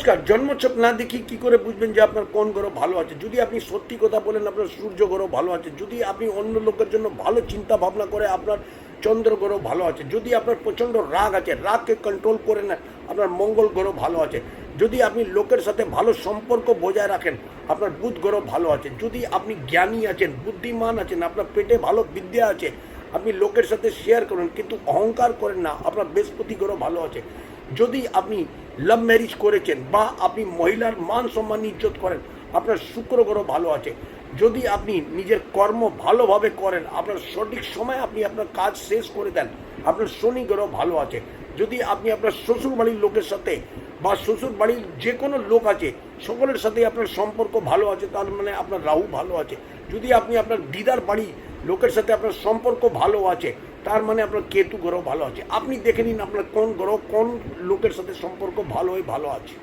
নমস্কার। জন্মছক না দেখি কি করে বুঝবেন যে আপনার কোন গ্রহ ভালো আছে? যদি আপনি সত্যি কথা বলেন আপনার সূর্য গ্রহ ভালো আছে। যদি আপনি অন্য লোকের জন্য ভালো চিন্তা ভাবনা করে আপনার চন্দ্র গ্রহ ভালো আছে। যদি আপনার প্রচণ্ড রাগ আছে, রাগকে কন্ট্রোল করে নেন, আপনার মঙ্গল গ্রহ ভালো আছে। যদি আপনি লোকের সাথে ভালো সম্পর্ক বজায় রাখেন, আপনার বুধ গ্রহ ভালো আছে। যদি আপনি জ্ঞানী আছেন, বুদ্ধিমান আছেন, আপনার পেটে ভালো বিদ্যা আছে, আপনি লোকের সাথে শেয়ার করুন কিন্তু অহংকার করেন না, আপনার বৃহস্পতি গ্রহ ভালো আছে। যদি আপনি লাভ ম্যারেজ করেছেন বা আপনি মহিলার মান সম্মান ইজ্জত করেন, আপনার শুক্র গ্রহ ভালো আছে। যদি আপনি নিজের কর্ম ভালোভাবে করেন, আপনার সঠিক সময় আপনি আপনার কাজ শেষ করে দেন, আপনার শনি গ্রহ ভালো আছে। যদি আপনি আপনার শ্বশুর বাড়ির লোকের সাথে বা শ্বশুর বাড়ির যে কোনো লোক আছে সকলের সাথে আপনার সম্পর্ক ভালো আছে, তার মানে আপনার রাহু ভালো আছে। যদি আপনি আপনার দিদার বাড়ি লোকের সাথে আপনার সম্পর্ক ভালো আছে, তার মানে আপনার কেতু গ্রহ ভালো আছে। আপনি দেখে নিন আপনার কোন গ্রহ কোন লোকের সাথে সম্পর্ক ভালো আছে।